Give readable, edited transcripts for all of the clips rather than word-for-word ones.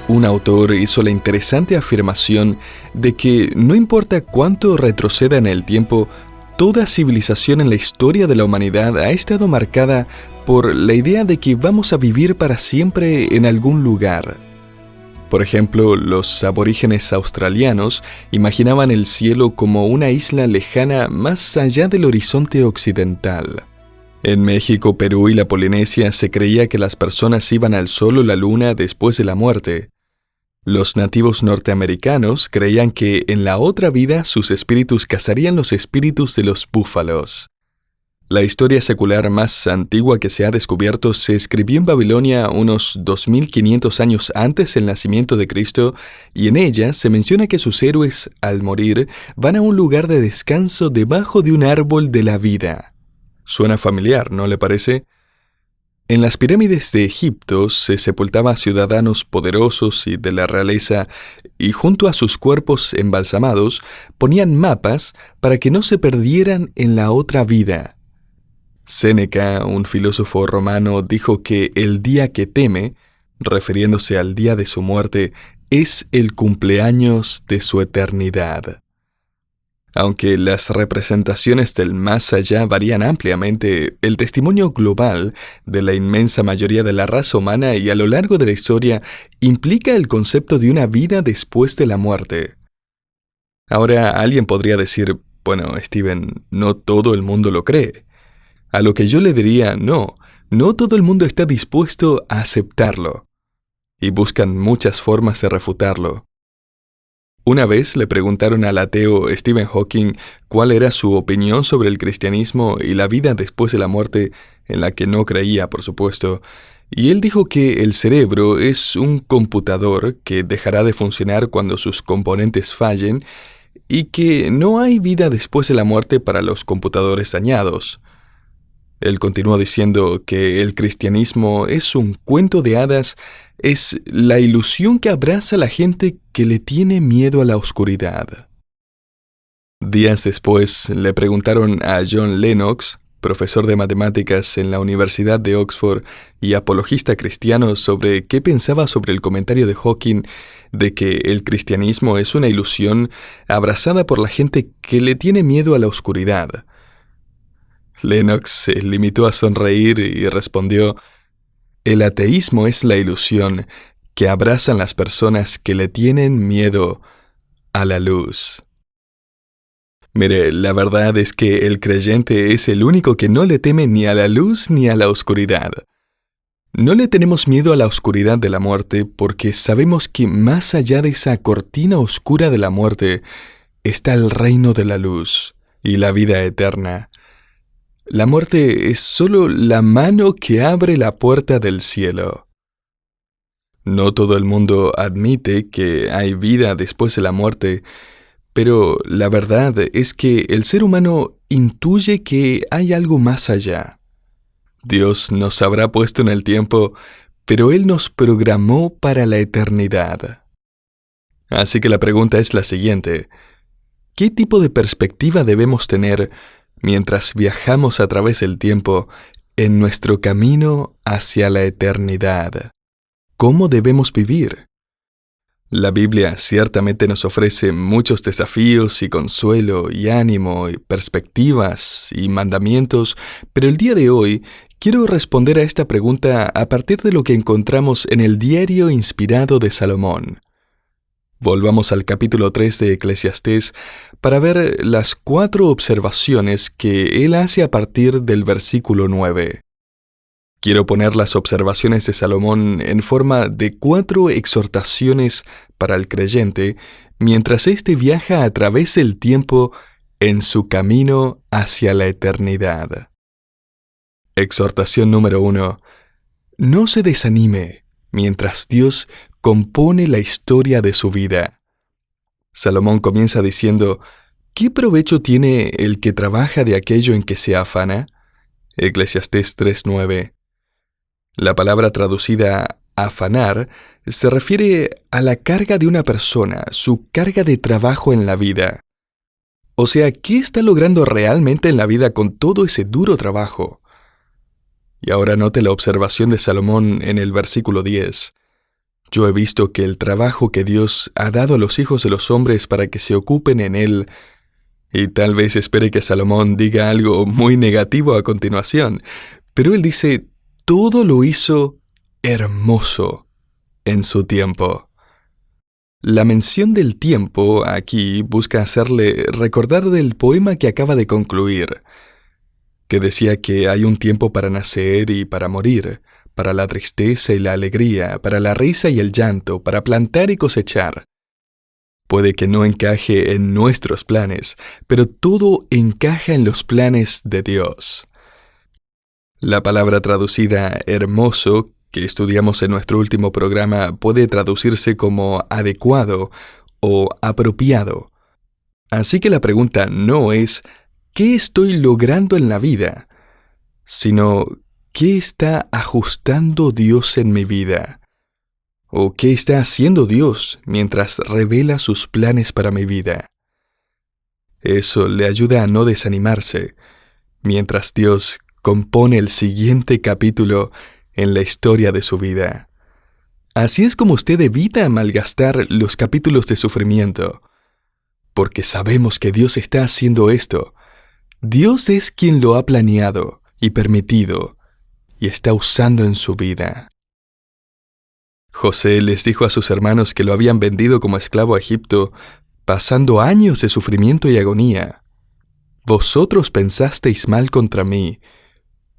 Un autor hizo la interesante afirmación de que no importa cuánto retroceda en el tiempo, toda civilización en la historia de la humanidad ha estado marcada por la idea de que vamos a vivir para siempre en algún lugar. Por ejemplo, los aborígenes australianos imaginaban el cielo como una isla lejana más allá del horizonte occidental. En México, Perú y la Polinesia se creía que las personas iban al sol o la luna después de la muerte. Los nativos norteamericanos creían que en la otra vida sus espíritus cazarían los espíritus de los búfalos. La historia secular más antigua que se ha descubierto se escribió en Babilonia unos 2500 años antes del nacimiento de Cristo, y en ella se menciona que sus héroes, al morir, van a un lugar de descanso debajo de un árbol de la vida. Suena familiar, ¿no le parece? En las pirámides de Egipto se sepultaba a ciudadanos poderosos y de la realeza, y junto a sus cuerpos embalsamados ponían mapas para que no se perdieran en la otra vida. Séneca, un filósofo romano, dijo que el día que teme, refiriéndose al día de su muerte, es el cumpleaños de su eternidad. Aunque las representaciones del más allá varían ampliamente, el testimonio global de la inmensa mayoría de la raza humana y a lo largo de la historia implica el concepto de una vida después de la muerte. Ahora, alguien podría decir, bueno, Steven, no todo el mundo lo cree. A lo que yo le diría, no todo el mundo está dispuesto a aceptarlo. Y buscan muchas formas de refutarlo. Una vez le preguntaron al ateo Stephen Hawking cuál era su opinión sobre el cristianismo y la vida después de la muerte, en la que no creía, por supuesto, y él dijo que el cerebro es un computador que dejará de funcionar cuando sus componentes fallen y que no hay vida después de la muerte para los computadores dañados. Él continuó diciendo que el cristianismo es un cuento de hadas, es la ilusión que abraza a la gente que le tiene miedo a la oscuridad. Días después le preguntaron a John Lennox, profesor de matemáticas en la Universidad de Oxford y apologista cristiano, sobre qué pensaba sobre el comentario de Hawking de que el cristianismo es una ilusión abrazada por la gente que le tiene miedo a la oscuridad. Lennox se limitó a sonreír y respondió: el ateísmo es la ilusión que abrazan las personas que le tienen miedo a la luz. Mire, la verdad es que el creyente es el único que no le teme ni a la luz ni a la oscuridad. No le tenemos miedo a la oscuridad de la muerte porque sabemos que más allá de esa cortina oscura de la muerte está el reino de la luz y la vida eterna. La muerte es solo la mano que abre la puerta del cielo. No todo el mundo admite que hay vida después de la muerte, pero la verdad es que el ser humano intuye que hay algo más allá. Dios nos habrá puesto en el tiempo, pero Él nos programó para la eternidad. Así que la pregunta es la siguiente: ¿qué tipo de perspectiva debemos tener mientras viajamos a través del tiempo en nuestro camino hacia la eternidad? ¿Cómo debemos vivir? La Biblia ciertamente nos ofrece muchos desafíos y consuelo y ánimo y perspectivas y mandamientos, pero el día de hoy quiero responder a esta pregunta a partir de lo que encontramos en el diario inspirado de Salomón. Volvamos al capítulo 3 de Eclesiastés para ver las 4 observaciones que él hace a partir del versículo 9. Quiero poner las observaciones de Salomón en forma de 4 exhortaciones para el creyente mientras éste viaja a través del tiempo en su camino hacia la eternidad. Exhortación número 1. No se desanime mientras Dios compone la historia de su vida. Salomón comienza diciendo: ¿qué provecho tiene el que trabaja de aquello en que se afana? Eclesiastés 3:9. La palabra traducida afanar se refiere a la carga de una persona, su carga de trabajo en la vida. O sea, ¿qué está logrando realmente en la vida con todo ese duro trabajo? Y ahora note la observación de Salomón en el versículo 10. Yo he visto que el trabajo que Dios ha dado a los hijos de los hombres para que se ocupen en él, y tal vez espere que Salomón diga algo muy negativo a continuación, pero él dice, todo lo hizo hermoso en su tiempo. La mención del tiempo aquí busca hacerle recordar del poema que acaba de concluir, que decía que hay un tiempo para nacer y para morir, para la tristeza y la alegría, para la risa y el llanto, para plantar y cosechar. Puede que no encaje en nuestros planes, pero todo encaja en los planes de Dios. La palabra traducida hermoso, que estudiamos en nuestro último programa, puede traducirse como adecuado o apropiado. Así que la pregunta no es ¿qué estoy logrando en la vida?, sino ¿qué está ajustando Dios en mi vida? ¿O qué está haciendo Dios mientras revela sus planes para mi vida? Eso le ayuda a no desanimarse, mientras Dios compone el siguiente capítulo en la historia de su vida. Así es como usted evita malgastar los capítulos de sufrimiento, porque sabemos que Dios está haciendo esto. Dios es quien lo ha planeado y permitido, y está usando en su vida. José les dijo a sus hermanos que lo habían vendido como esclavo a Egipto, pasando años de sufrimiento y agonía. Vosotros pensasteis mal contra mí,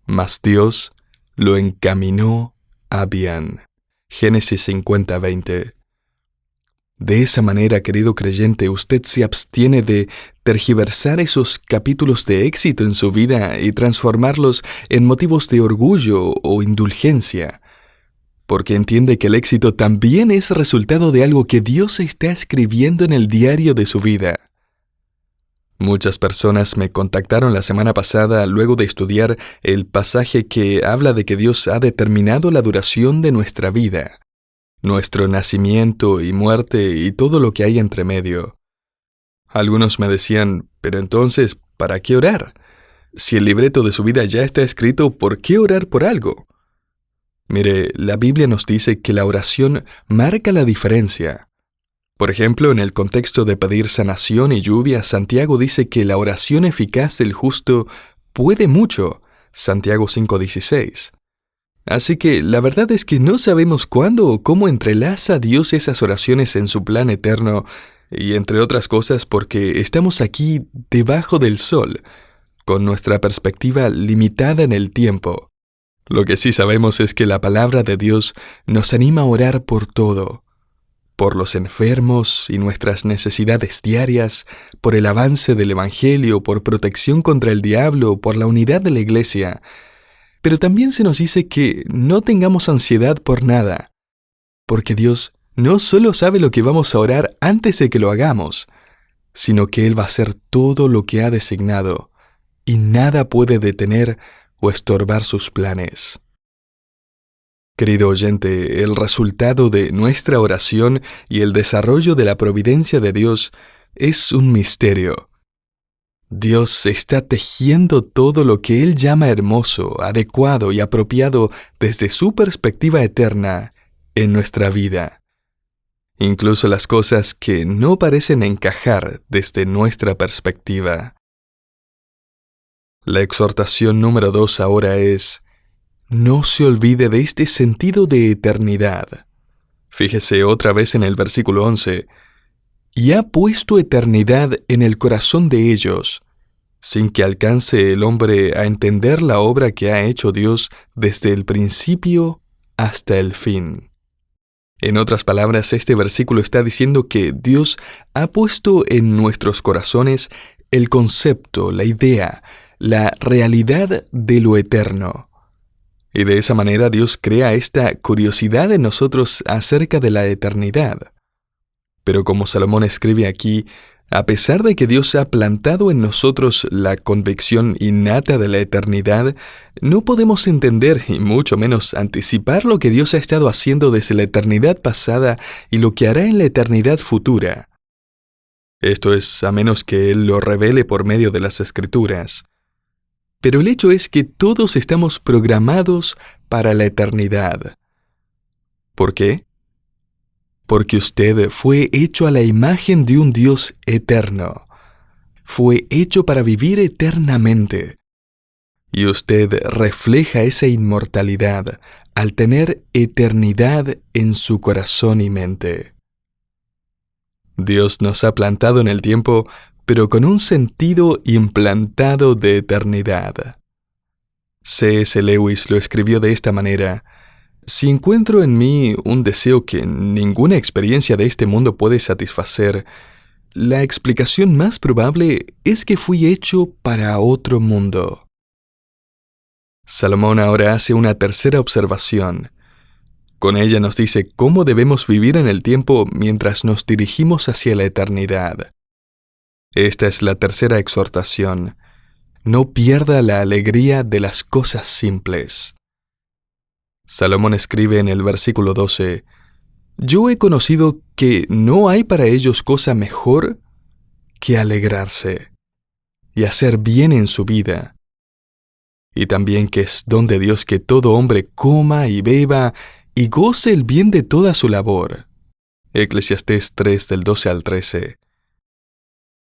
mas Dios lo encaminó a bien. Génesis 50:20. De esa manera, querido creyente, usted se abstiene de tergiversar esos capítulos de éxito en su vida y transformarlos en motivos de orgullo o indulgencia, porque entiende que el éxito también es resultado de algo que Dios está escribiendo en el diario de su vida. Muchas personas me contactaron la semana pasada luego de estudiar el pasaje que habla de que Dios ha determinado la duración de nuestra vida, nuestro nacimiento y muerte y todo lo que hay entre medio. Algunos me decían, pero entonces, ¿para qué orar? Si el libreto de su vida ya está escrito, ¿por qué orar por algo? Mire, la Biblia nos dice que la oración marca la diferencia. Por ejemplo, en el contexto de pedir sanación y lluvia, Santiago dice que la oración eficaz del justo puede mucho, Santiago 5:16. Así que la verdad es que no sabemos cuándo o cómo entrelaza Dios esas oraciones en su plan eterno, y entre otras cosas porque estamos aquí debajo del sol, con nuestra perspectiva limitada en el tiempo. Lo que sí sabemos es que la palabra de Dios nos anima a orar por todo, por los enfermos y nuestras necesidades diarias, por el avance del Evangelio, por protección contra el diablo, por la unidad de la iglesia. Pero también se nos dice que no tengamos ansiedad por nada, porque Dios no solo sabe lo que vamos a orar antes de que lo hagamos, sino que Él va a hacer todo lo que ha designado, y nada puede detener o estorbar sus planes. Querido oyente, el resultado de nuestra oración y el desarrollo de la providencia de Dios es un misterio. Dios está tejiendo todo lo que Él llama hermoso, adecuado y apropiado desde su perspectiva eterna en nuestra vida. Incluso las cosas que no parecen encajar desde nuestra perspectiva. La exhortación número 2 ahora es: no se olvide de este sentido de eternidad. Fíjese otra vez en el versículo 11. Y ha puesto eternidad en el corazón de ellos, sin que alcance el hombre a entender la obra que ha hecho Dios desde el principio hasta el fin. En otras palabras, este versículo está diciendo que Dios ha puesto en nuestros corazones el concepto, la idea, la realidad de lo eterno. Y de esa manera Dios crea esta curiosidad en nosotros acerca de la eternidad. Pero como Salomón escribe aquí, a pesar de que Dios ha plantado en nosotros la convicción innata de la eternidad, no podemos entender y mucho menos anticipar lo que Dios ha estado haciendo desde la eternidad pasada y lo que hará en la eternidad futura. Esto es a menos que Él lo revele por medio de las Escrituras. Pero el hecho es que todos estamos programados para la eternidad. ¿Por qué? porque usted fue hecho a la imagen de un Dios eterno. Fue hecho para vivir eternamente. Y usted refleja esa inmortalidad al tener eternidad en su corazón y mente. Dios nos ha plantado en el tiempo, pero con un sentido implantado de eternidad. C.S. Lewis lo escribió de esta manera: si encuentro en mí un deseo que ninguna experiencia de este mundo puede satisfacer, la explicación más probable es que fui hecho para otro mundo. Salomón ahora hace una tercera observación. Con ella nos dice cómo debemos vivir en el tiempo mientras nos dirigimos hacia la eternidad. Esta es la tercera exhortación. No pierda la alegría de las cosas simples. Salomón escribe en el versículo 12: Yo he conocido que no hay para ellos cosa mejor que alegrarse y hacer bien en su vida. Y también que es don de Dios que todo hombre coma y beba y goce el bien de toda su labor. Eclesiastés 3 del 12 al 13.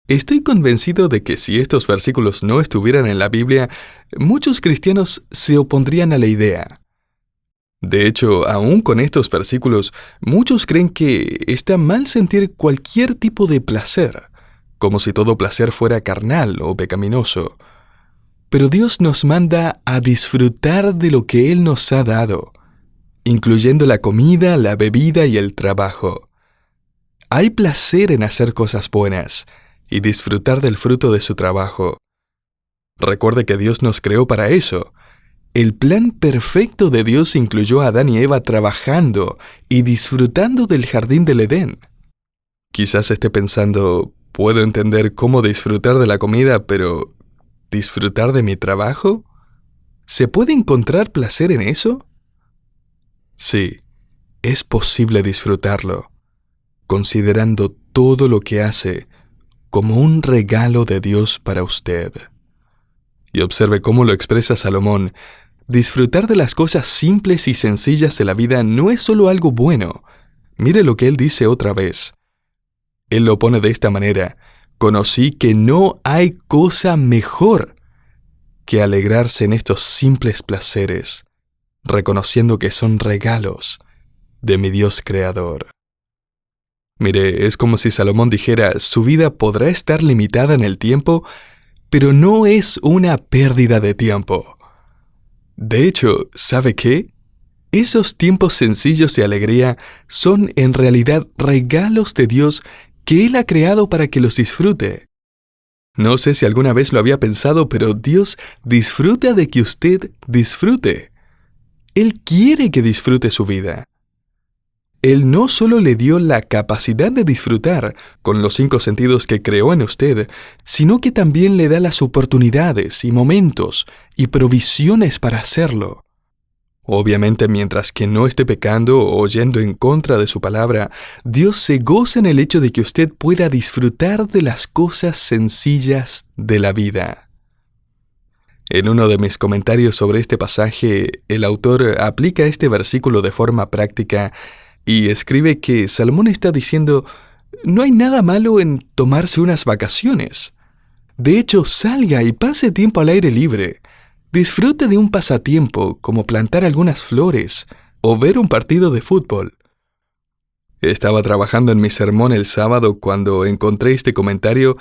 Estoy convencido de que si estos versículos no estuvieran en la Biblia, muchos cristianos se opondrían a la idea. De hecho, aún con estos versículos, muchos creen que está mal sentir cualquier tipo de placer, como si todo placer fuera carnal o pecaminoso. Pero Dios nos manda a disfrutar de lo que Él nos ha dado, incluyendo la comida, la bebida y el trabajo. Hay placer en hacer cosas buenas y disfrutar del fruto de su trabajo. Recuerde que Dios nos creó para eso. El plan perfecto de Dios incluyó a Adán y Eva trabajando y disfrutando del jardín del Edén. Quizás esté pensando, puedo entender cómo disfrutar de la comida, pero ¿disfrutar de mi trabajo? ¿Se puede encontrar placer en eso? Sí, es posible disfrutarlo, considerando todo lo que hace como un regalo de Dios para usted. Y observe cómo lo expresa Salomón. Disfrutar de las cosas simples y sencillas de la vida no es solo algo bueno. Mire lo que él dice otra vez. Él lo pone de esta manera: conocí que no hay cosa mejor que alegrarse en estos simples placeres, reconociendo que son regalos de mi Dios creador. Mire, es como si Salomón dijera, su vida podrá estar limitada en el tiempo, pero no es una pérdida de tiempo. De hecho, ¿sabe qué? Esos tiempos sencillos de alegría son en realidad regalos de Dios que Él ha creado para que los disfrute. No sé si alguna vez lo había pensado, pero Dios disfruta de que usted disfrute. Él quiere que disfrute su vida. Él no solo le dio la capacidad de disfrutar con los 5 sentidos que creó en usted, sino que también le da las oportunidades y momentos y provisiones para hacerlo. Obviamente, mientras que no esté pecando o yendo en contra de su palabra, Dios se goza en el hecho de que usted pueda disfrutar de las cosas sencillas de la vida. En uno de mis comentarios sobre este pasaje, el autor aplica este versículo de forma práctica y escribe que Salomón está diciendo, no hay nada malo en tomarse unas vacaciones. De hecho, salga y pase tiempo al aire libre. Disfrute de un pasatiempo como plantar algunas flores o ver un partido de fútbol. Estaba trabajando en mi sermón el sábado cuando encontré este comentario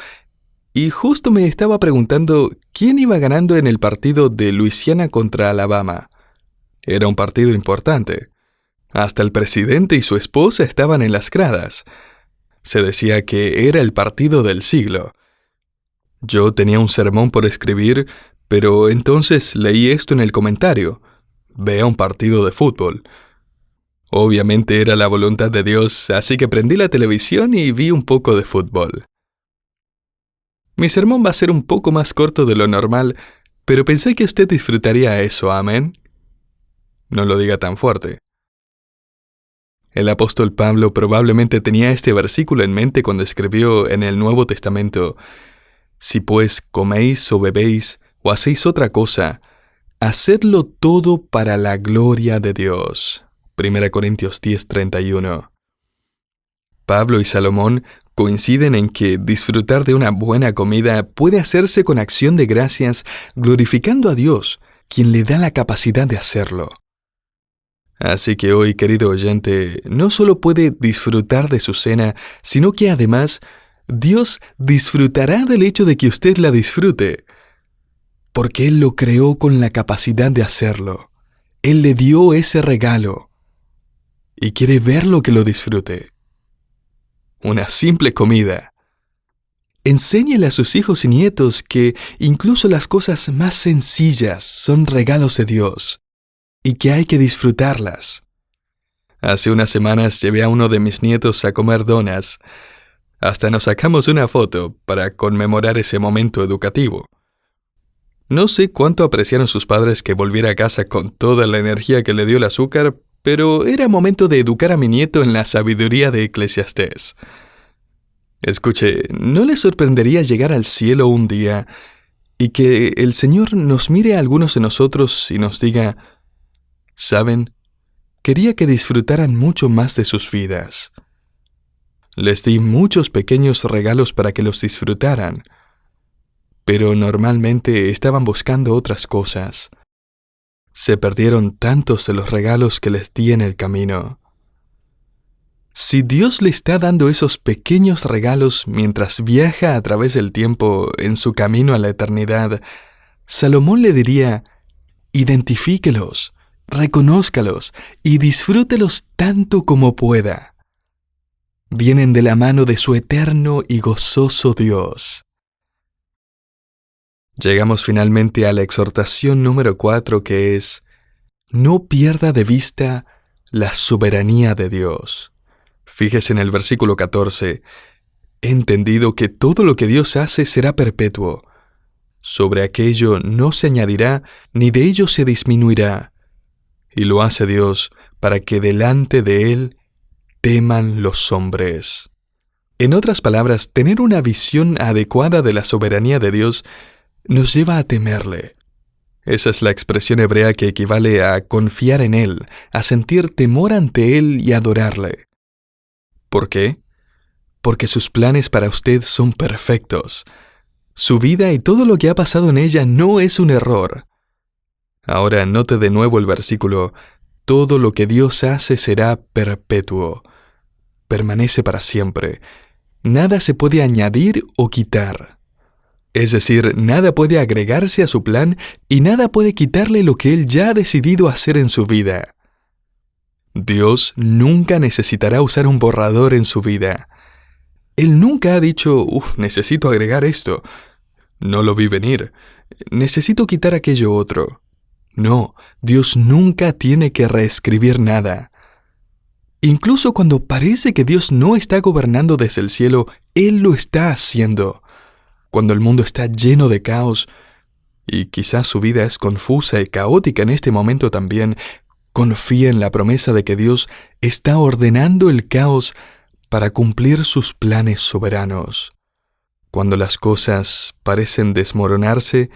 y justo me estaba preguntando quién iba ganando en el partido de Luisiana contra Alabama. Era un partido importante. Hasta el presidente y su esposa estaban en las gradas. Se decía que era el partido del siglo. Yo tenía un sermón por escribir, pero entonces leí esto en el comentario. Vea un partido de fútbol. Obviamente era la voluntad de Dios, así que prendí la televisión y vi un poco de fútbol. Mi sermón va a ser un poco más corto de lo normal, pero pensé que usted disfrutaría eso, ¿amén? No lo diga tan fuerte. El apóstol Pablo probablemente tenía este versículo en mente cuando escribió en el Nuevo Testamento, si pues coméis o bebéis o hacéis otra cosa, hacedlo todo para la gloria de Dios. 1 Corintios 10:31. Pablo y Salomón coinciden en que disfrutar de una buena comida puede hacerse con acción de gracias, glorificando a Dios, quien le da la capacidad de hacerlo. Así que hoy, querido oyente, no solo puede disfrutar de su cena, sino que además Dios disfrutará del hecho de que usted la disfrute, porque Él lo creó con la capacidad de hacerlo. Él le dio ese regalo y quiere verlo que lo disfrute. Una simple comida. Enséñele a sus hijos y nietos que incluso las cosas más sencillas son regalos de Dios y que hay que disfrutarlas. Hace unas semanas llevé a uno de mis nietos a comer donas. Hasta nos sacamos una foto para conmemorar ese momento educativo. No sé cuánto apreciaron sus padres que volviera a casa con toda la energía que le dio el azúcar, pero era momento de educar a mi nieto en la sabiduría de Eclesiastés. Escuche, ¿no le sorprendería llegar al cielo un día y que el Señor nos mire a algunos de nosotros y nos diga: ¿saben? Quería que disfrutaran mucho más de sus vidas. Les di muchos pequeños regalos para que los disfrutaran, pero normalmente estaban buscando otras cosas. Se perdieron tantos de los regalos que les di en el camino. Si Dios le está dando esos pequeños regalos mientras viaja a través del tiempo en su camino a la eternidad, Salomón le diría: identifíquelos, reconózcalos y disfrútelos tanto como pueda. Vienen de la mano de su eterno y gozoso Dios. Llegamos finalmente a la exhortación número 4, que es: no pierda de vista la soberanía de Dios. Fíjese en el versículo 14. He entendido que todo lo que Dios hace será perpetuo. Sobre aquello no se añadirá, ni de ello se disminuirá. Y lo hace Dios para que delante de Él teman los hombres. En otras palabras, tener una visión adecuada de la soberanía de Dios nos lleva a temerle. Esa es la expresión hebrea que equivale a confiar en Él, a sentir temor ante Él y adorarle. ¿Por qué? Porque sus planes para usted son perfectos. Su vida y todo lo que ha pasado en ella no es un error. Ahora note de nuevo el versículo: todo lo que Dios hace será perpetuo. Permanece para siempre. Nada se puede añadir o quitar. Es decir, nada puede agregarse a su plan y nada puede quitarle lo que Él ya ha decidido hacer en su vida. Dios nunca necesitará usar un borrador en su vida. Él nunca ha dicho: necesito agregar esto. No lo vi venir. Necesito quitar aquello otro. No, Dios nunca tiene que reescribir nada. Incluso cuando parece que Dios no está gobernando desde el cielo, Él lo está haciendo. Cuando el mundo está lleno de caos, y quizás su vida es confusa y caótica en este momento también, confía en la promesa de que Dios está ordenando el caos para cumplir sus planes soberanos. Cuando las cosas parecen desmoronarse,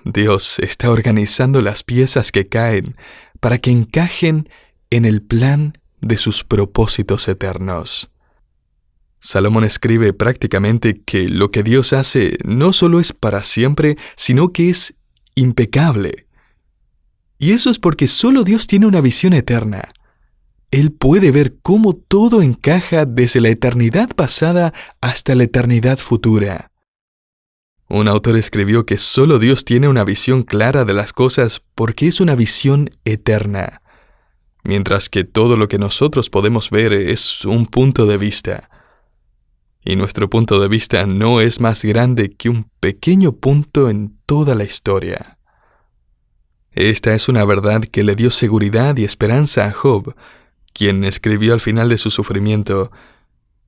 Dios está organizando las piezas que caen para que encajen en el plan de sus propósitos eternos. Salomón escribe prácticamente que lo que Dios hace no solo es para siempre, sino que es impecable. Y eso es porque solo Dios tiene una visión eterna. Él puede ver cómo todo encaja desde la eternidad pasada hasta la eternidad futura. Un autor escribió que solo Dios tiene una visión clara de las cosas porque es una visión eterna, mientras que todo lo que nosotros podemos ver es un punto de vista. Y nuestro punto de vista no es más grande que un pequeño punto en toda la historia. Esta es una verdad que le dio seguridad y esperanza a Job, quien escribió al final de su sufrimiento: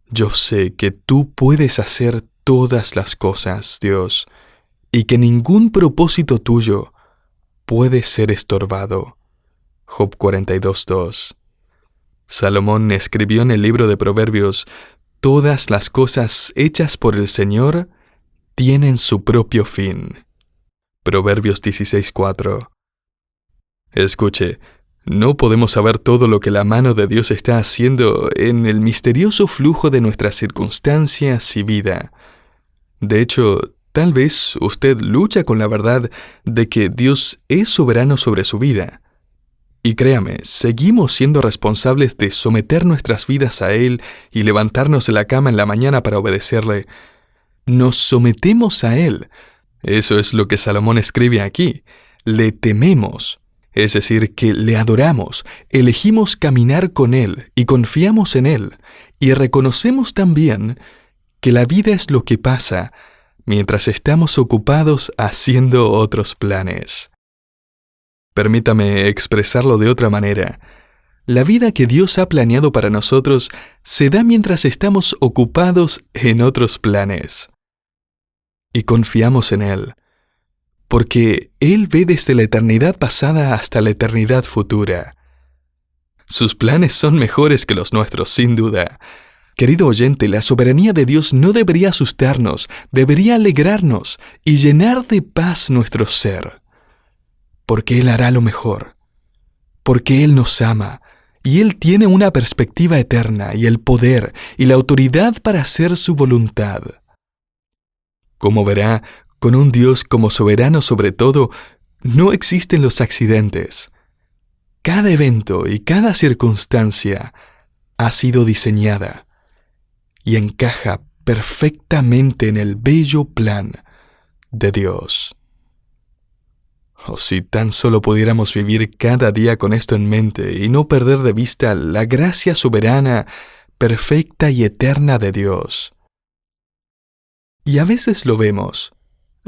yo sé que tú puedes hacer todas las cosas, Dios, y que ningún propósito tuyo puede ser estorbado. Job 42:2. Salomón escribió en el libro de Proverbios: todas las cosas hechas por el Señor tienen su propio fin. Proverbios 16:4. Escuche, No podemos saber todo lo que la mano de Dios está haciendo en el misterioso flujo de nuestras circunstancias y vida. De hecho, tal vez usted lucha con la verdad de que Dios es soberano sobre su vida. Y créame, seguimos siendo responsables de someter nuestras vidas a Él y levantarnos de la cama en la mañana para obedecerle. Nos sometemos a Él. Eso es lo que Salomón escribe aquí. Le tememos. Es decir, que le adoramos, elegimos caminar con Él y confiamos en Él, y reconocemos también que la vida es lo que pasa mientras estamos ocupados haciendo otros planes. Permítame expresarlo de otra manera. La vida que Dios ha planeado para nosotros se da mientras estamos ocupados en otros planes. Y confiamos en Él, porque Él ve desde la eternidad pasada hasta la eternidad futura. Sus planes son mejores que los nuestros, sin duda. Querido oyente, la soberanía de Dios no debería asustarnos, debería alegrarnos y llenar de paz nuestro ser. Porque Él hará lo mejor, porque Él nos ama, y Él tiene una perspectiva eterna y el poder y la autoridad para hacer su voluntad. Como verá, con un Dios como soberano sobre todo, no existen los accidentes. Cada evento y cada circunstancia ha sido diseñada y encaja perfectamente en el bello plan de Dios. Oh, si tan solo pudiéramos vivir cada día con esto en mente y no perder de vista la gracia soberana, perfecta y eterna de Dios. Y a veces lo vemos,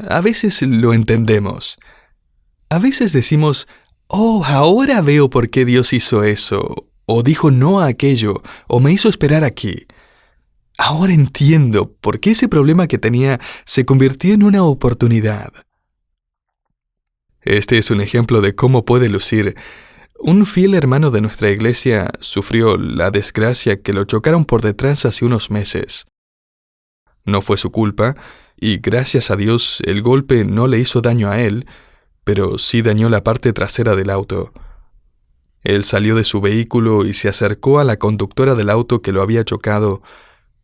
a veces lo entendemos, a veces decimos, oh, ahora veo por qué Dios hizo eso, o dijo no a aquello, o me hizo esperar aquí. Ahora entiendo por qué ese problema que tenía se convirtió en una oportunidad. Este es un ejemplo de cómo puede lucir. Un fiel hermano de nuestra iglesia sufrió la desgracia que lo chocaron por detrás hace unos meses. No fue su culpa, y gracias a Dios el golpe no le hizo daño a él, pero sí dañó la parte trasera del auto. Él salió de su vehículo y se acercó a la conductora del auto que lo había chocado.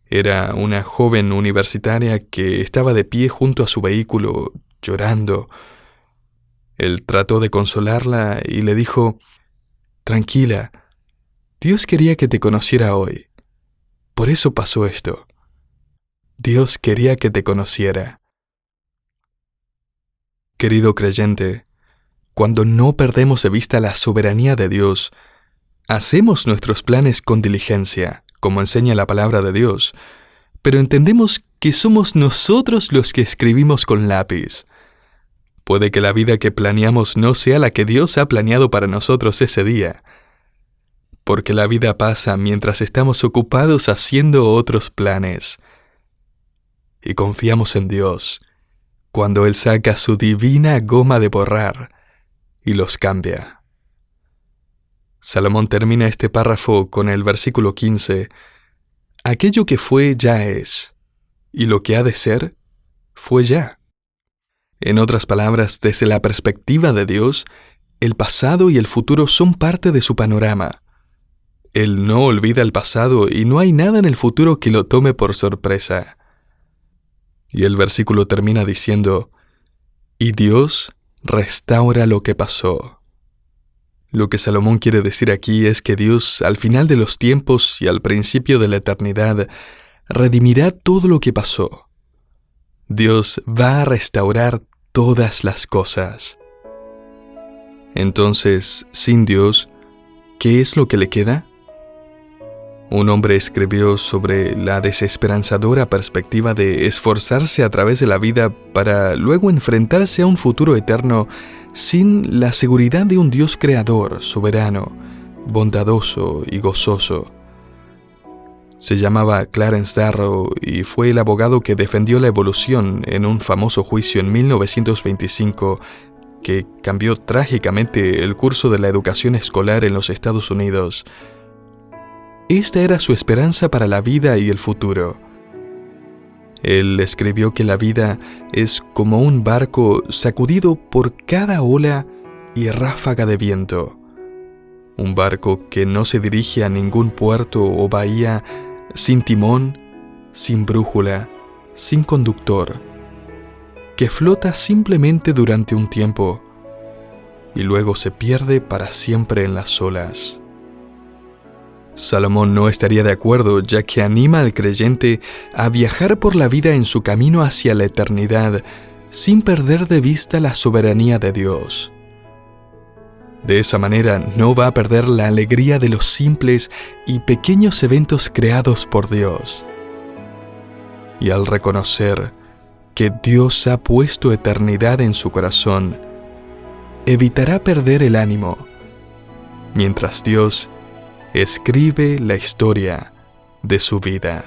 Era una joven universitaria que estaba de pie junto a su vehículo, llorando. Él trató de consolarla y le dijo, «Tranquila, Dios quería que te conociera hoy. Por eso pasó esto. Dios quería que te conociera». Querido creyente, cuando no perdemos de vista la soberanía de Dios, hacemos nuestros planes con diligencia, como enseña la palabra de Dios, pero entendemos que somos nosotros los que escribimos con lápiz. Puede que la vida que planeamos no sea la que Dios ha planeado para nosotros ese día, porque la vida pasa mientras estamos ocupados haciendo otros planes. Y confiamos en Dios cuando Él saca su divina goma de borrar y los cambia. Salomón termina este párrafo con el versículo 15. Aquello que fue ya es, y lo que ha de ser, fue ya. En otras palabras, desde la perspectiva de Dios, el pasado y el futuro son parte de su panorama. Él no olvida el pasado y no hay nada en el futuro que lo tome por sorpresa. Y el versículo termina diciendo, y Dios restaura lo que pasó. Lo que Salomón quiere decir aquí es que Dios, al final de los tiempos y al principio de la eternidad, redimirá todo lo que pasó. Dios va a restaurar todas las cosas. Entonces, sin Dios, ¿qué es lo que le queda? Un hombre escribió sobre la desesperanzadora perspectiva de esforzarse a través de la vida para luego enfrentarse a un futuro eterno sin la seguridad de un Dios creador, soberano, bondadoso y gozoso. Se llamaba Clarence Darrow y fue el abogado que defendió la evolución en un famoso juicio en 1925 que cambió trágicamente el curso de la educación escolar en los Estados Unidos. Esta era su esperanza para la vida y el futuro. Él escribió que la vida es como un barco sacudido por cada ola y ráfaga de viento. Un barco que no se dirige a ningún puerto o bahía, sin timón, sin brújula, sin conductor, que flota simplemente durante un tiempo y luego se pierde para siempre en las olas. Salomón no estaría de acuerdo, ya que anima al creyente a viajar por la vida en su camino hacia la eternidad, sin perder de vista la soberanía de Dios. De esa manera no va a perder la alegría de los simples y pequeños eventos creados por Dios. Y al reconocer que Dios ha puesto eternidad en su corazón, evitará perder el ánimo, mientras Dios escribe la historia de su vida.